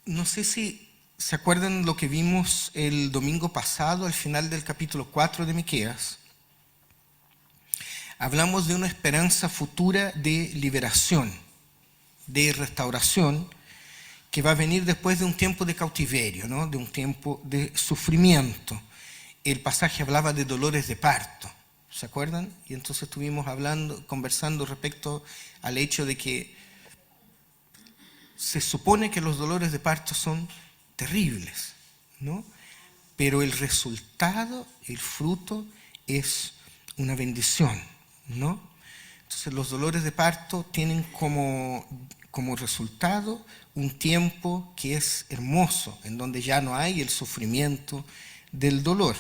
No sé si se acuerdan lo que vimos el domingo pasado, al final del capítulo 4 de Miqueas. Hablamos de una esperanza futura de liberación, de restauración, que va a venir después de un tiempo de cautiverio, ¿no? De un tiempo de sufrimiento. El pasaje hablaba de dolores de parto, ¿se acuerdan? Y entonces estuvimos conversando respecto al hecho de que se supone que los dolores de parto son terribles, ¿no? Pero el resultado, el fruto, es una bendición, ¿no? Entonces los dolores de parto tienen como resultado un tiempo que es hermoso, en donde ya no hay el sufrimiento del dolor.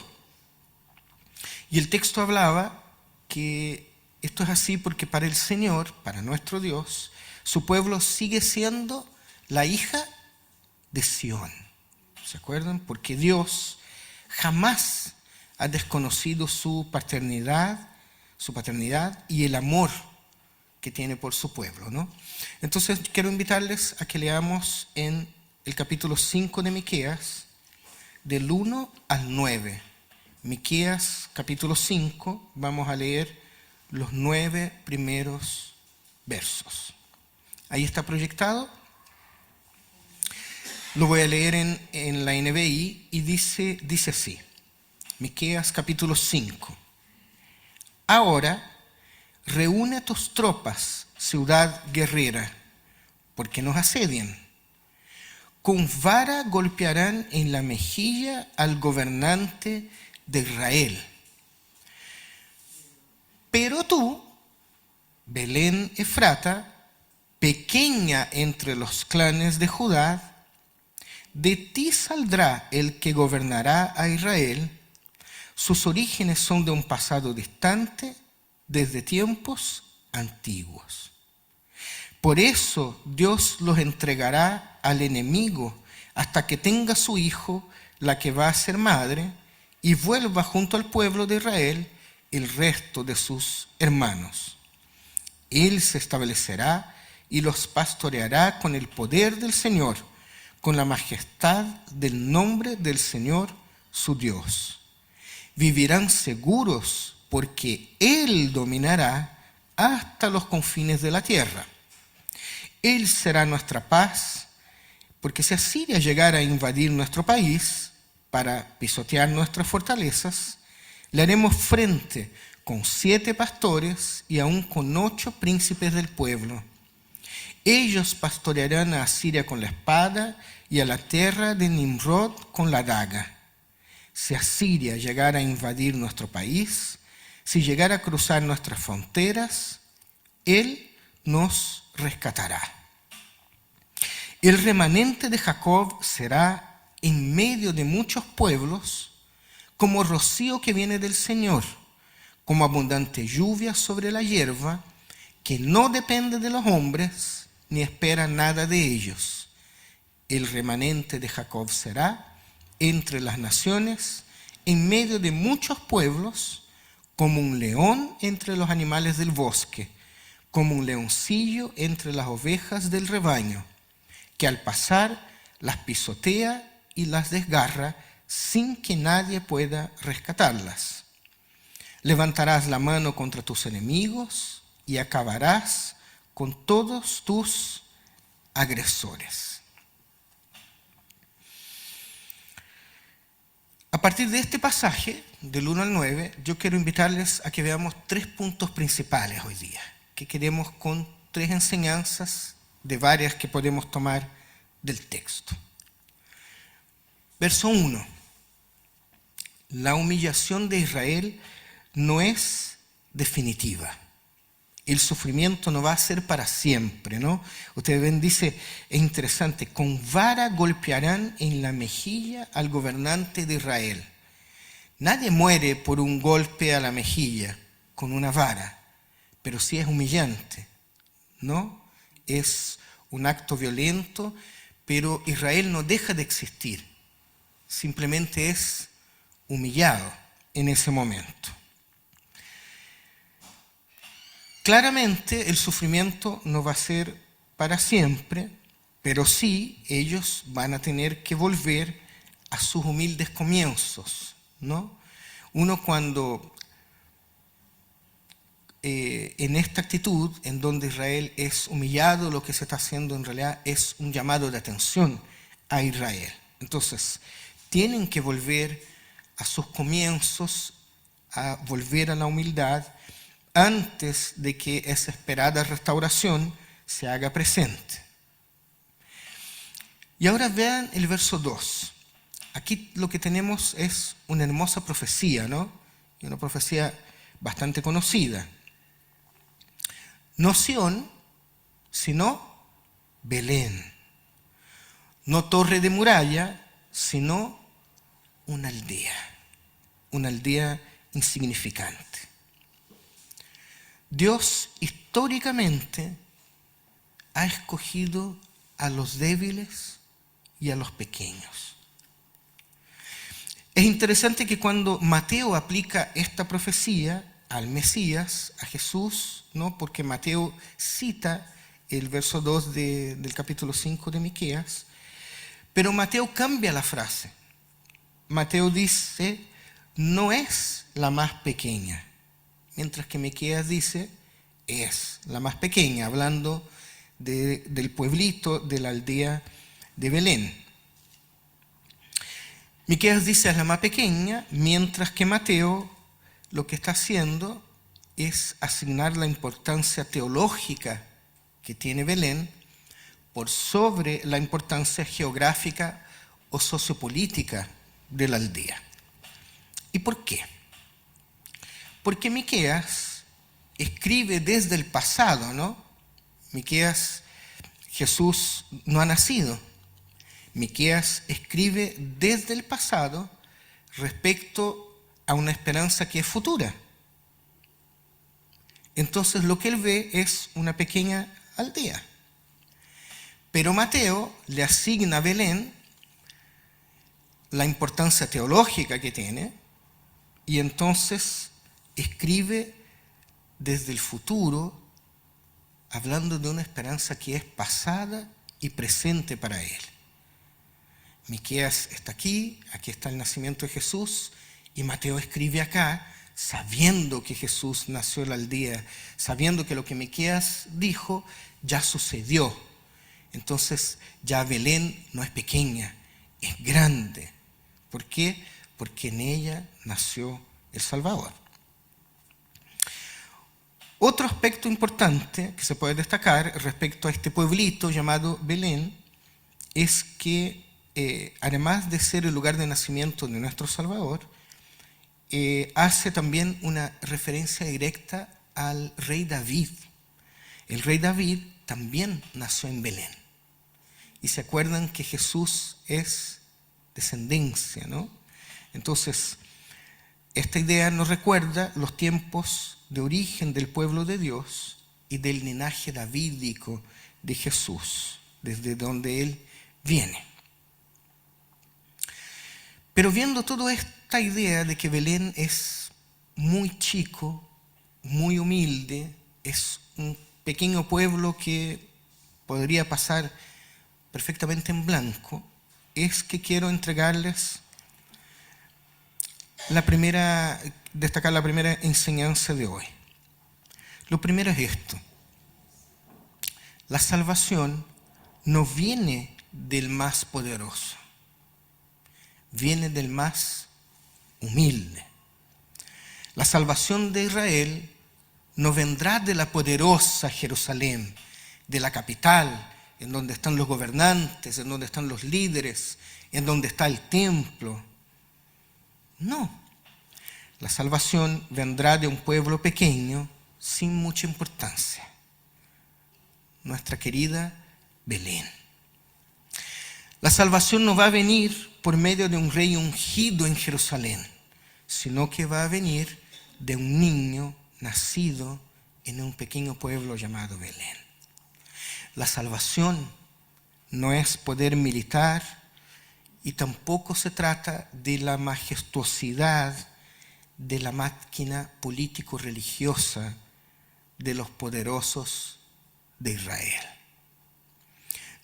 Y el texto hablaba que esto es así porque para el Señor, para nuestro Dios, su pueblo sigue siendo la hija de Sión. ¿Se acuerdan? Porque Dios jamás ha desconocido su paternidad y el amor que tiene por su pueblo, ¿no? Entonces quiero invitarles a que leamos en el capítulo 5 de Miqueas, del 1 al 9. Miqueas capítulo 5, vamos a leer los 9 primeros versos. Ahí está proyectado. Lo voy a leer en la NBI y dice así. Miqueas capítulo 5. Ahora reúne tus tropas, ciudad guerrera, porque nos asedian. Con vara golpearán en la mejilla al gobernante de Israel. Pero tú, Belén Efrata, pequeña entre los clanes de Judá, de ti saldrá el que gobernará a Israel. Sus orígenes son de un pasado distante, desde tiempos antiguos. Por eso Dios los entregará al enemigo hasta que tenga su hijo, la que va a ser madre, y vuelva junto al pueblo de Israel el resto de sus hermanos. Él se establecerá y los pastoreará con el poder del Señor, con la majestad del nombre del Señor su Dios. Vivirán seguros porque Él dominará hasta los confines de la tierra. Él será nuestra paz, porque si Asiria llegara a invadir nuestro país para pisotear nuestras fortalezas, le haremos frente con 7 pastores y aún con 8 príncipes del pueblo. Ellos pastorearán a Asiria con la espada y a la tierra de Nimrod con la daga. Si Asiria llegara a invadir nuestro país, si llegara a cruzar nuestras fronteras, Él nos rescatará. El remanente de Jacob será en medio de muchos pueblos, como rocío que viene del Señor, como abundante lluvia sobre la hierba, que no depende de los hombres, ni espera nada de ellos. El remanente de Jacob será entre las naciones, en medio de muchos pueblos, como un león entre los animales del bosque, como un leoncillo entre las ovejas del rebaño, que al pasar las pisotea y las desgarra sin que nadie pueda rescatarlas. Levantarás la mano contra tus enemigos y acabarás con todos tus agresores. A partir de este pasaje, del 1 al 9, yo quiero invitarles a que veamos 3 puntos principales hoy día, que queremos con 3 enseñanzas de varias que podemos tomar del texto. Verso 1. La humillación de Israel no es definitiva. El sufrimiento no va a ser para siempre, ¿no? Ustedes ven, dice, es interesante, con vara golpearán en la mejilla al gobernante de Israel. Nadie muere por un golpe a la mejilla con una vara, pero sí es humillante, ¿no? Es un acto violento, pero Israel no deja de existir, simplemente es humillado en ese momento. Claramente el sufrimiento no va a ser para siempre, pero sí ellos van a tener que volver a sus humildes comienzos, ¿no? Uno cuando en esta actitud en donde Israel es humillado, lo que se está haciendo en realidad es un llamado de atención a Israel. Entonces, tienen que volver a sus comienzos, a volver a la humildad antes de que esa esperada restauración se haga presente. Y ahora vean el verso 2. Aquí lo que tenemos es una hermosa profecía, ¿no? Y una profecía bastante conocida. No Sión, sino Belén. No torre de muralla, sino una aldea insignificante. Dios históricamente ha escogido a los débiles y a los pequeños. Es interesante que cuando Mateo aplica esta profecía al Mesías, a Jesús, ¿no? Porque Mateo cita el verso 2 del capítulo 5 de Miqueas, pero Mateo cambia la frase. Mateo dice, no es la más pequeña, mientras que Miqueas dice, es la más pequeña, hablando del pueblito, de la aldea de Belén. Miqueas dice es la más pequeña, mientras que Mateo lo que está haciendo es asignar la importancia teológica que tiene Belén por sobre la importancia geográfica o sociopolítica de la aldea. ¿Y por qué? Porque Miqueas escribe desde el pasado, ¿no? Miqueas, Jesús no ha nacido. Miqueas escribe desde el pasado respecto a una esperanza que es futura. Entonces lo que él ve es una pequeña aldea. Pero Mateo le asigna a Belén la importancia teológica que tiene y entonces escribe desde el futuro hablando de una esperanza que es pasada y presente para él. Miqueas está aquí está el nacimiento de Jesús, y Mateo escribe acá, sabiendo que Jesús nació en la aldea, sabiendo que lo que Miqueas dijo ya sucedió. Entonces ya Belén no es pequeña, es grande. ¿Por qué? Porque en ella nació el Salvador. Otro aspecto importante que se puede destacar respecto a este pueblito llamado Belén es que además de ser el lugar de nacimiento de nuestro Salvador, hace también una referencia directa al rey David. El rey David también nació en Belén. Y se acuerdan que Jesús es descendencia, ¿no? Entonces, esta idea nos recuerda los tiempos de origen del pueblo de Dios y del linaje davídico de Jesús, desde donde Él viene. Pero viendo toda esta idea de que Belén es muy chico, muy humilde, es un pequeño pueblo que podría pasar perfectamente en blanco, es que quiero entregarles destacar la primera enseñanza de hoy. Lo primero es esto: la salvación no viene del más poderoso, viene del más humilde. La salvación de Israel no vendrá de la poderosa Jerusalén, de la capital, en donde están los gobernantes, en donde están los líderes, en donde está el templo. No, la salvación vendrá de un pueblo pequeño sin mucha importancia. Nuestra querida Belén. La salvación no va a venir por medio de un rey ungido en Jerusalén, sino que va a venir de un niño nacido en un pequeño pueblo llamado Belén. La salvación no es poder militar y tampoco se trata de la majestuosidad de la máquina político-religiosa de los poderosos de Israel.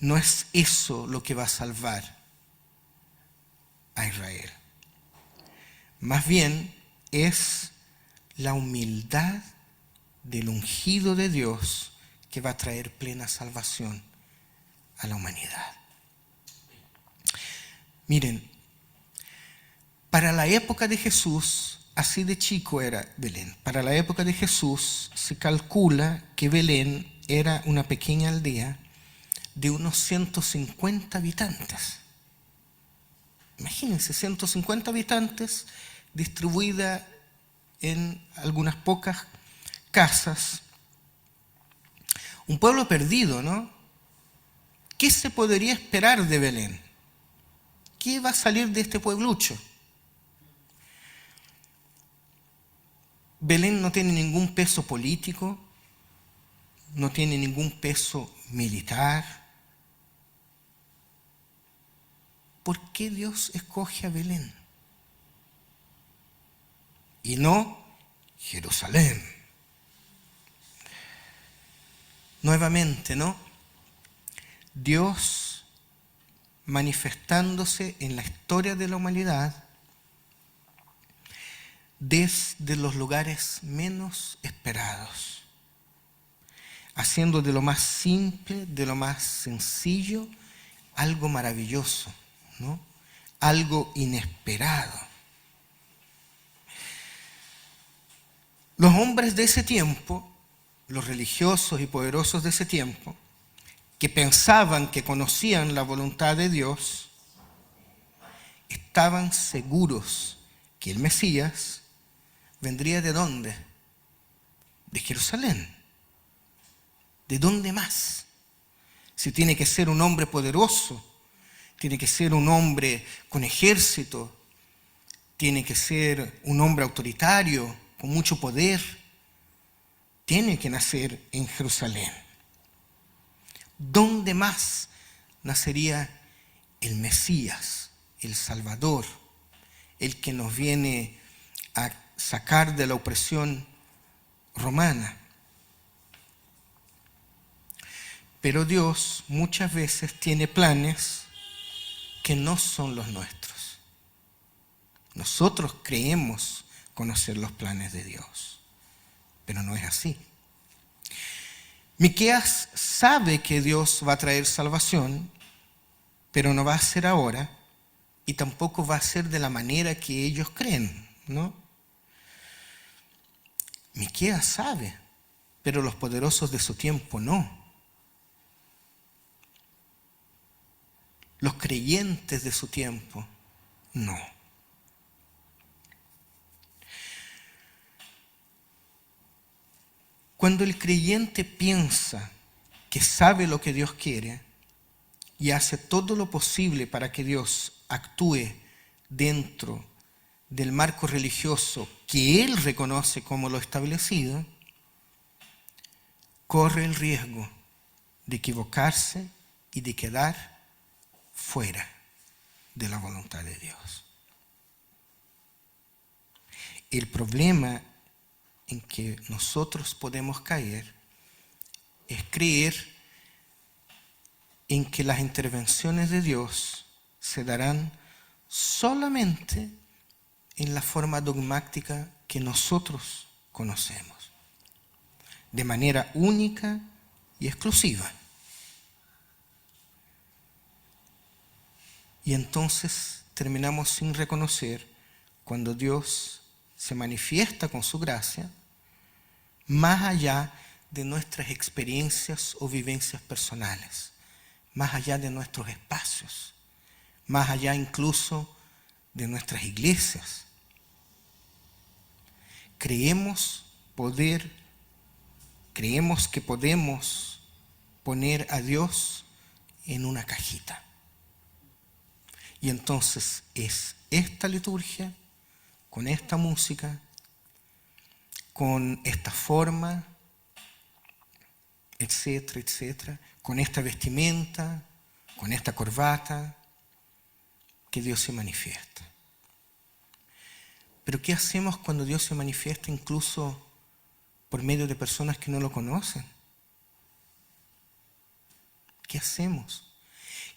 no es eso lo que va a salvar a Israel. Más bien es la humildad del ungido de Dios que va a traer plena salvación a la humanidad. Miren, para la época de Jesús, así de chico era Belén. Para la época de Jesús se calcula que Belén era una pequeña aldea de unos 150 habitantes. Imagínense, 150 habitantes distribuida en algunas pocas casas. Un pueblo perdido, ¿no? ¿Qué se podría esperar de Belén? ¿Qué va a salir de este pueblucho? Belén no tiene ningún peso político, no tiene ningún peso militar. ¿Por qué Dios escoge a Belén? Y no Jerusalén. Nuevamente, ¿no? Dios manifestándose en la historia de la humanidad desde los lugares menos esperados, haciendo de lo más simple, de lo más sencillo, algo maravilloso, ¿no? Algo inesperado. Los hombres de ese tiempo, los religiosos y poderosos de ese tiempo, que pensaban que conocían la voluntad de Dios, estaban seguros que el Mesías vendría ¿de dónde? De Jerusalén. ¿De dónde más? Si tiene que ser un hombre poderoso, tiene que ser un hombre con ejército, tiene que ser un hombre autoritario, con mucho poder, tiene que nacer en Jerusalén. ¿Dónde más nacería el Mesías, el Salvador, el que nos viene a sacar de la opresión romana? Pero Dios muchas veces tiene planes que no son los nuestros. Nosotros creemos conocer los planes de Dios, pero no es así. Miqueas sabe que Dios va a traer salvación, pero no va a ser ahora y tampoco va a ser de la manera que ellos creen, ¿no? Miqueas sabe, pero los poderosos de su tiempo no. Los creyentes de su tiempo no. Cuando el creyente piensa que sabe lo que Dios quiere y hace todo lo posible para que Dios actúe dentro del marco religioso que Él reconoce como lo establecido, corre el riesgo de equivocarse y de quedar fuera de la voluntad de Dios. El problema en que nosotros podemos caer es creer en que las intervenciones de Dios se darán solamente en la forma dogmática que nosotros conocemos, de manera única y exclusiva. Y entonces terminamos sin reconocer cuando Dios se manifiesta con su gracia más allá de nuestras experiencias o vivencias personales, más allá de nuestros espacios, más allá incluso de nuestras iglesias. Creemos que podemos poner a Dios en una cajita. Y entonces es esta liturgia, con esta música, con esta forma, etcétera, etcétera, con esta vestimenta, con esta corbata, que Dios se manifiesta. Pero ¿qué hacemos cuando Dios se manifiesta incluso por medio de personas que no lo conocen? ¿Qué hacemos?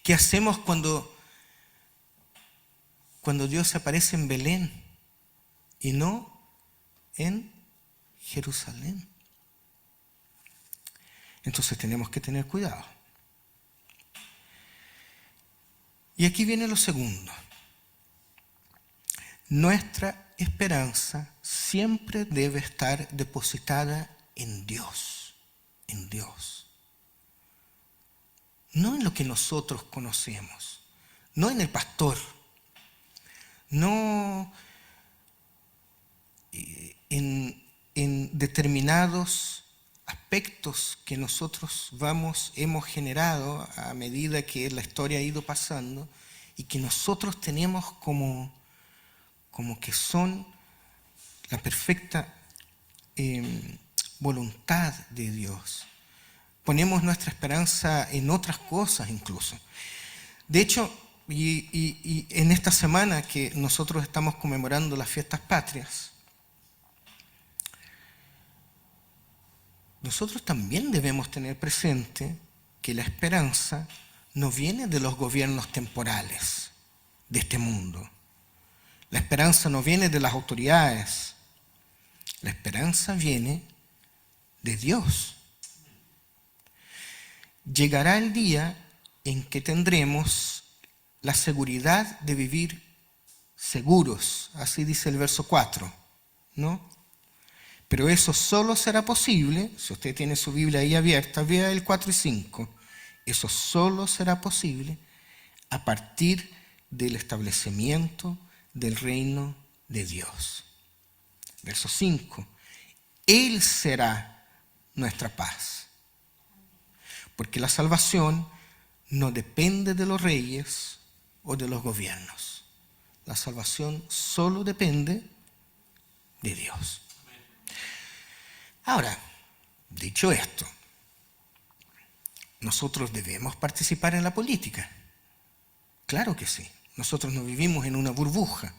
¿Qué hacemos cuando Dios aparece en Belén y no en Jerusalén? Entonces tenemos que tener cuidado. Y aquí viene lo segundo. Nuestra esperanza siempre debe estar depositada en Dios, en Dios. No en lo que nosotros conocemos, no en el pastor, no en determinados aspectos que nosotros hemos generado a medida que la historia ha ido pasando y que nosotros tenemos como que son la perfecta voluntad de Dios. Ponemos nuestra esperanza en otras cosas incluso. De hecho, y en esta semana que nosotros estamos conmemorando las fiestas patrias, nosotros también debemos tener presente que la esperanza no viene de los gobiernos temporales de este mundo. La esperanza no viene de las autoridades. La esperanza viene de Dios. Llegará el día en que tendremos la seguridad de vivir seguros, así dice el verso 4, ¿no? Pero eso solo será posible, si usted tiene su Biblia ahí abierta, vea el 4 y 5, eso solo será posible a partir del establecimiento del reino de Dios. Verso 5, Él será nuestra paz. Porque la salvación no depende de los reyes o de los gobiernos. La salvación solo depende de Dios. Ahora, dicho esto, nosotros debemos participar en la política. Claro que sí. Nosotros no vivimos en una burbuja.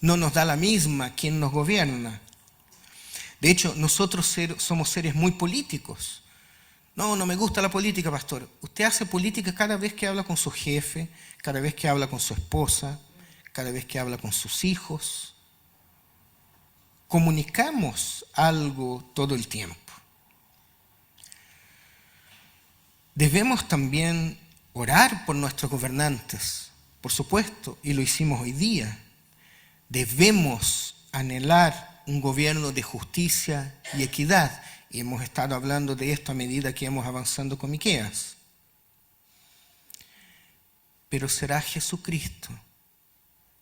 No nos da la misma quien nos gobierna. De hecho, nosotros somos seres muy políticos. No me gusta la política, pastor. Usted hace política cada vez que habla con su jefe, cada vez que habla con su esposa, cada vez que habla con sus hijos. Comunicamos algo todo el tiempo. Debemos también orar por nuestros gobernantes, por supuesto, y lo hicimos hoy día. Debemos anhelar un gobierno de justicia y equidad. Y hemos estado hablando de esto a medida que hemos avanzando con Miqueas. Pero será Jesucristo,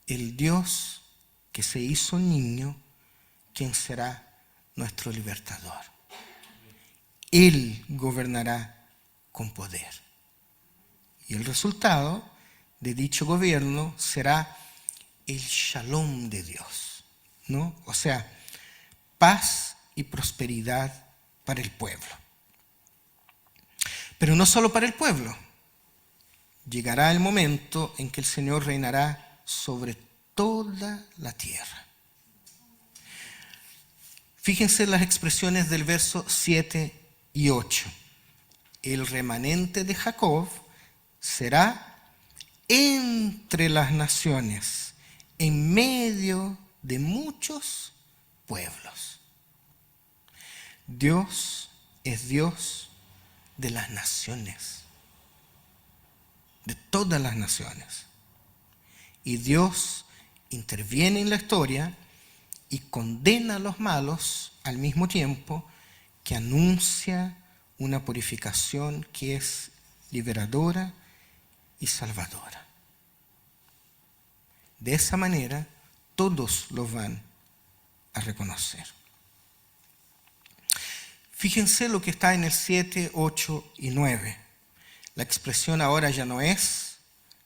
el Dios que se hizo niño, quien será nuestro libertador. Él gobernará con poder. Y el resultado de dicho gobierno será el shalom de Dios, ¿no? O sea, paz y prosperidad para el pueblo. Pero no solo para el pueblo. Llegará el momento en que el Señor reinará sobre toda la tierra. Fíjense las expresiones del verso 7 y 8. El remanente de Jacob será entre las naciones, en medio de muchos pueblos. Dios es Dios de las naciones, de todas las naciones. Y Dios interviene en la historia y condena a los malos al mismo tiempo que anuncia una purificación que es liberadora y salvadora. De esa manera, todos lo van a reconocer. Fíjense lo que está en el 7, 8 y 9. La expresión ahora ya no es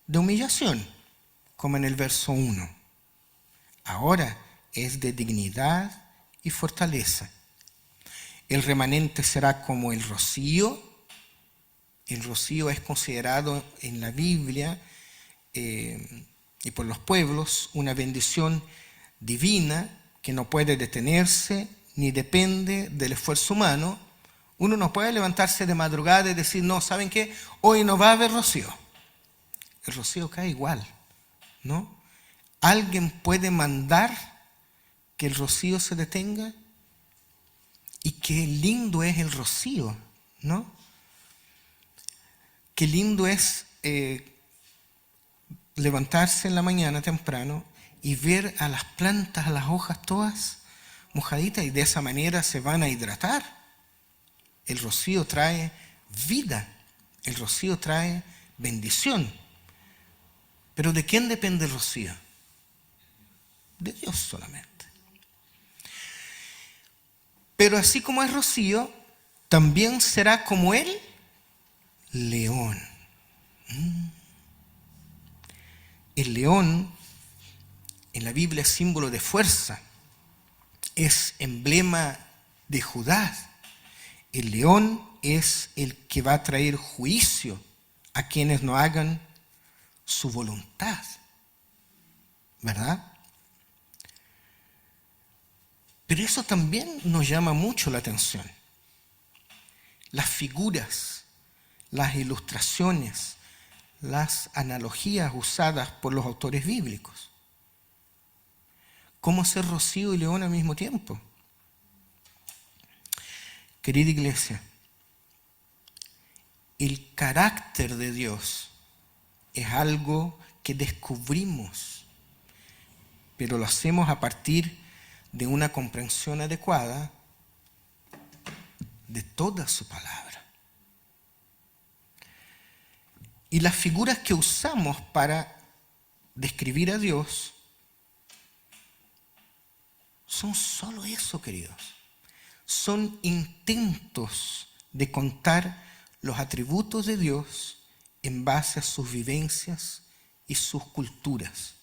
de humillación, como en el verso 1. Ahora es de dignidad y fortaleza. El remanente será como el rocío. El rocío es considerado en la Biblia y por los pueblos una bendición divina que no puede detenerse ni depende del esfuerzo humano. Uno no puede levantarse de madrugada y decir, no, ¿saben qué? Hoy no va a haber rocío. el rocío cae igual, ¿no? ¿Alguien puede mandar que el rocío se detenga? Y qué lindo es el rocío, ¿no? Qué lindo es levantarse en la mañana temprano y ver a las plantas, a las hojas todas mojaditas, y de esa manera se van a hidratar. El rocío trae vida, el rocío trae bendición. Pero ¿de quién depende el rocío? De Dios solamente. Pero así como es rocío, también será como el león. El león en la Biblia es símbolo de fuerza, es emblema de Judá. El león es el que va a traer juicio a quienes no hagan su voluntad, ¿verdad? Pero eso también nos llama mucho la atención. Las figuras, las ilustraciones, las analogías usadas por los autores bíblicos. ¿Cómo ser rocío y león al mismo tiempo? Querida iglesia, el carácter de Dios es algo que descubrimos, pero lo hacemos a partir de una comprensión adecuada de toda su palabra. Y las figuras que usamos para describir a Dios son solo eso, queridos. Son intentos de contar los atributos de Dios en base a sus vivencias y sus culturas.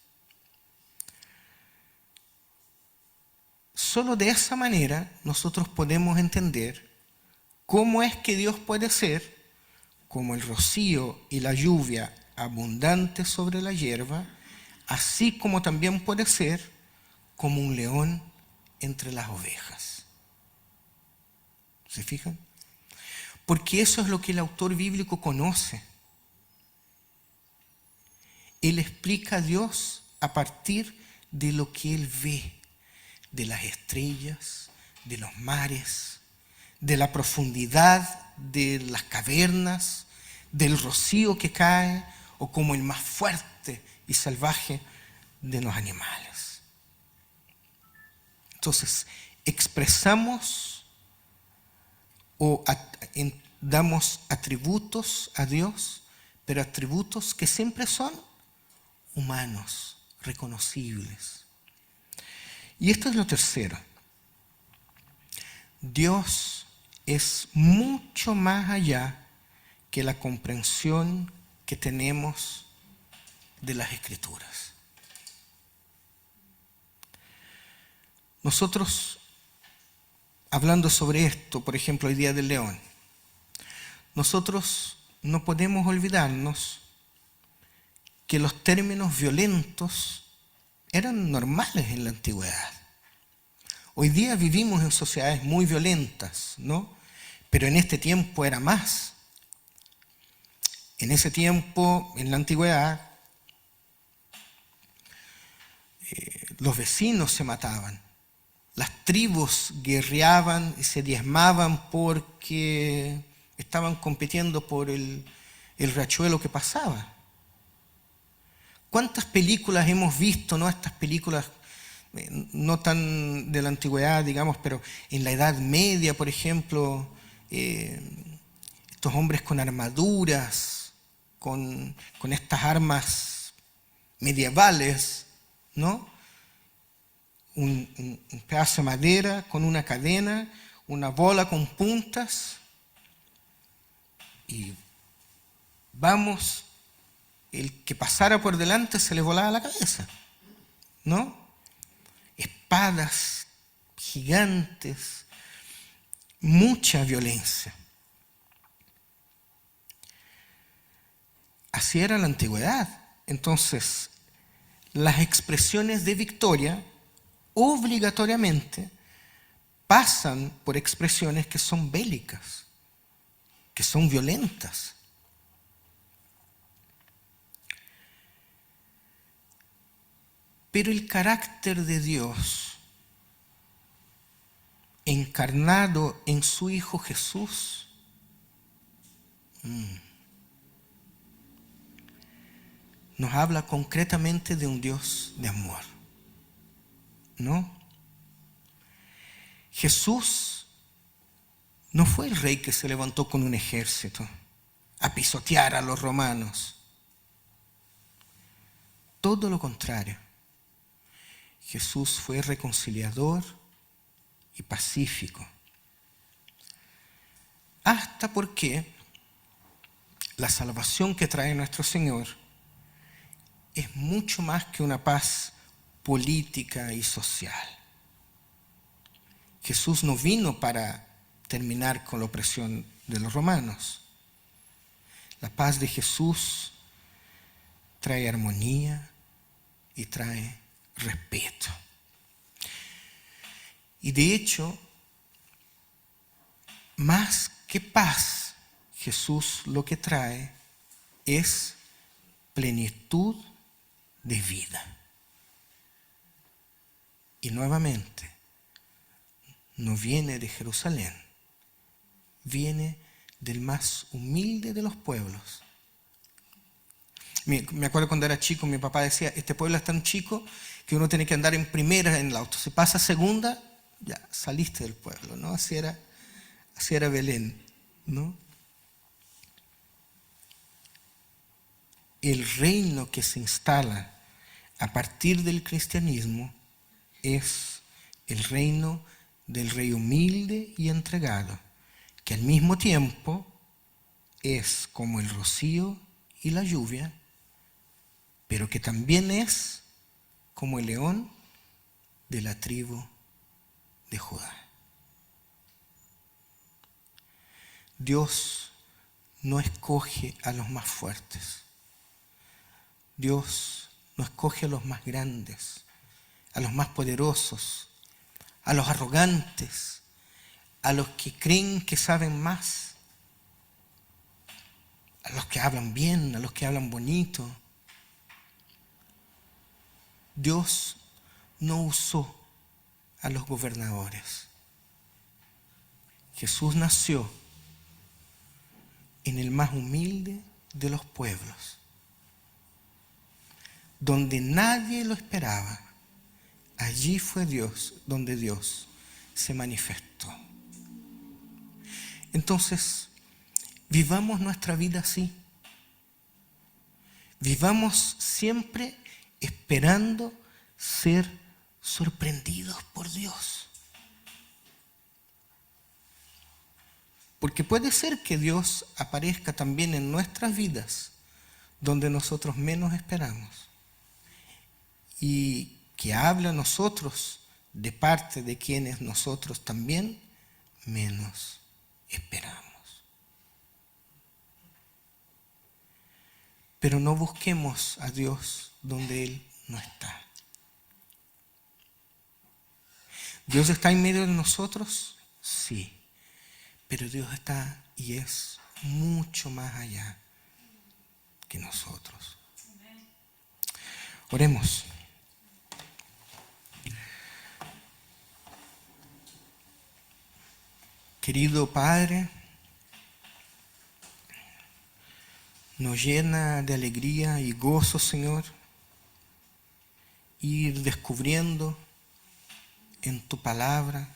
Solo de esa manera nosotros podemos entender cómo es que Dios puede ser como el rocío y la lluvia abundante sobre la hierba, así como también puede ser como un león entre las ovejas. ¿Se fijan? Porque eso es lo que el autor bíblico conoce. Él explica a Dios a partir de lo que él ve, de las estrellas, de los mares, de la profundidad de las cavernas, del rocío que cae, o como el más fuerte y salvaje de los animales. Entonces, expresamos o damos atributos a Dios, pero atributos que siempre son humanos, reconocibles. Y esto es lo tercero. Dios es mucho más allá que la comprensión que tenemos de las Escrituras. Nosotros, hablando sobre esto, por ejemplo, el Día del León, nosotros no podemos olvidarnos que los términos violentos eran normales en la antigüedad. Hoy día vivimos en sociedades muy violentas, ¿no? Pero en este tiempo era más. En ese tiempo, en la antigüedad, los vecinos se mataban. Las tribus guerreaban y se diezmaban porque estaban compitiendo por el riachuelo que pasaba. ¿Cuántas películas hemos visto, no? Estas películas no tan de la antigüedad, digamos, pero en la Edad Media, por ejemplo, estos hombres con armaduras, con estas armas medievales, ¿no? Un pedazo de madera con una cadena, una bola con puntas, y vamos, el que pasara por delante se le volaba la cabeza, ¿no? Espadas gigantes, mucha violencia. Así era la antigüedad. Entonces, las expresiones de victoria obligatoriamente pasan por expresiones que son bélicas, que son violentas. Pero el carácter de Dios, encarnado en su Hijo Jesús, nos habla concretamente de un Dios de amor, ¿no? Jesús no fue el rey que se levantó con un ejército a pisotear a los romanos. Todo lo contrario. Jesús fue reconciliador y pacífico. Hasta porque la salvación que trae nuestro Señor es mucho más que una paz política y social. Jesús no vino para terminar con la opresión de los romanos. La paz de Jesús trae armonía y trae respeto. Y de hecho, más que paz, Jesús lo que trae es plenitud de vida. Y nuevamente, no viene de Jerusalén, viene del más humilde de los pueblos. Me acuerdo cuando era chico, mi papá decía, este pueblo es tan chico que uno tiene que andar en primera en el auto. Si pasa segunda, ya saliste del pueblo, ¿no? Así era Belén, ¿no? El reino que se instala a partir del cristianismo es el reino del rey humilde y entregado, que al mismo tiempo es como el rocío y la lluvia, pero que también es como el león de la tribu de Judá. Dios no escoge a los más fuertes. Dios no escoge a los más grandes, a los más poderosos, a los arrogantes, a los que creen que saben más, a los que hablan bien, a los que hablan bonito. Dios no usó a los gobernadores. Jesús nació en el más humilde de los pueblos, donde nadie lo esperaba. Allí fue Dios, donde Dios se manifestó. Entonces, vivamos nuestra vida así. Vivamos siempre esperando ser sorprendidos por Dios. Porque puede ser que Dios aparezca también en nuestras vidas donde nosotros menos esperamos. Y que hable a nosotros de parte de quienes nosotros también menos esperamos. Pero no busquemos a Dios donde Él no está. ¿Dios está en medio de nosotros? Sí. Pero Dios está y es mucho más allá que nosotros. Oremos. Querido Padre, nos llena de alegría y gozo, Señor, ir descubriendo en tu palabra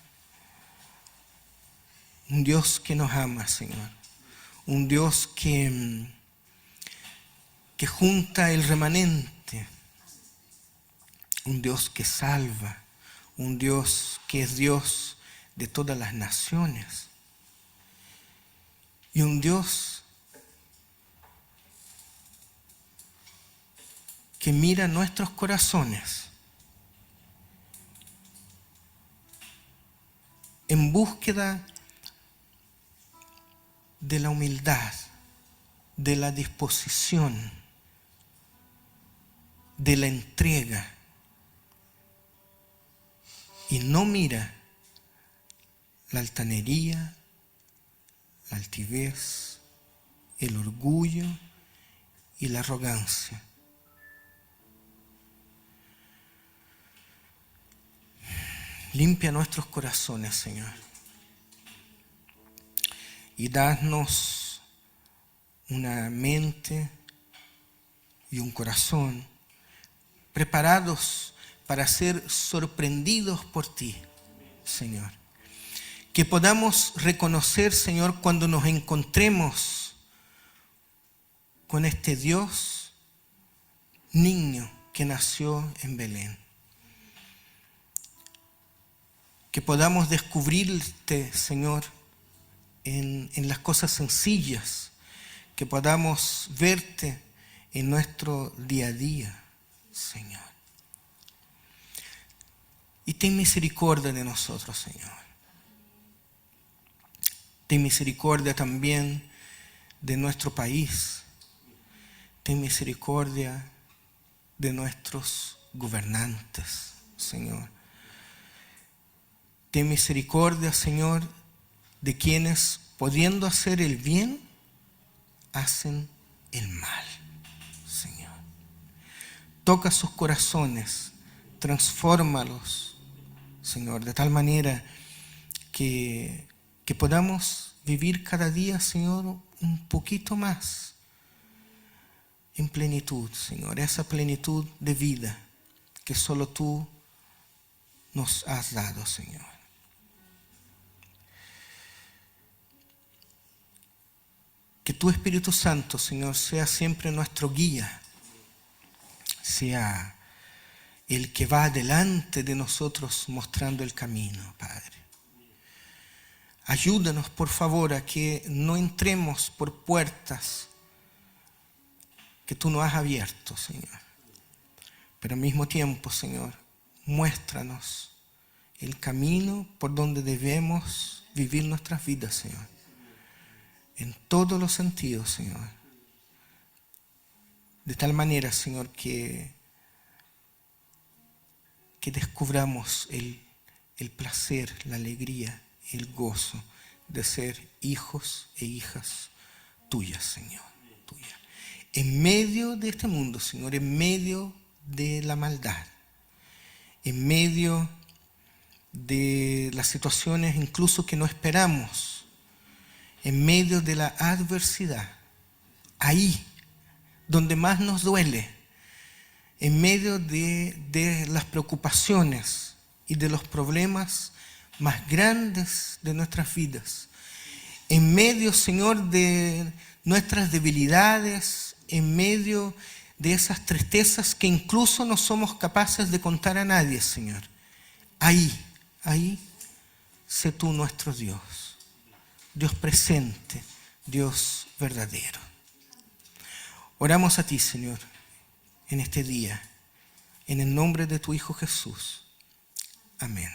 un Dios que nos ama, Señor. Un Dios que junta el remanente. Un Dios que salva. Un Dios que es Dios de todas las naciones. Y un Dios que mira nuestros corazones en búsqueda de la humildad, de la disposición, de la entrega. Y no mira la altanería, la altivez, el orgullo y la arrogancia. Limpia nuestros corazones, Señor. Y danos una mente y un corazón preparados para ser sorprendidos por ti, Señor. Que podamos reconocer, Señor, cuando nos encontremos con este Dios niño que nació en Belén. Que podamos descubrirte, Señor, en las cosas sencillas. Que podamos verte en nuestro día a día, Señor. Y ten misericordia de nosotros, Señor. Ten misericordia también de nuestro país. Ten misericordia de nuestros gobernantes, Señor. Ten misericordia, Señor, de quienes, pudiendo hacer el bien, hacen el mal, Señor. Toca sus corazones, transfórmalos, Señor, de tal manera que podamos vivir cada día, Señor, un poquito más en plenitud, Señor, esa plenitud de vida que solo tú nos has dado, Señor. Que tu Espíritu Santo, Señor, sea siempre nuestro guía, sea el que va delante de nosotros mostrando el camino, Padre. Ayúdanos, por favor, a que no entremos por puertas que tú nos has abierto, Señor. Pero al mismo tiempo, Señor, muéstranos el camino por donde debemos vivir nuestras vidas, Señor. En todos los sentidos, Señor. De tal manera, Señor, que descubramos el placer, la alegría, el gozo de ser hijos e hijas tuyas, Señor. Tuyas. En medio de este mundo, Señor, en medio de la maldad, en medio de las situaciones incluso que no esperamos, en medio de la adversidad, ahí donde más nos duele, en medio de las preocupaciones y de los problemas más grandes de nuestras vidas, en medio, Señor, de nuestras debilidades, en medio de esas tristezas que incluso no somos capaces de contar a nadie, Señor. Ahí, sé tú nuestro Dios. Dios presente, Dios verdadero. Oramos a ti, Señor, en este día, en el nombre de tu Hijo Jesús. Amén.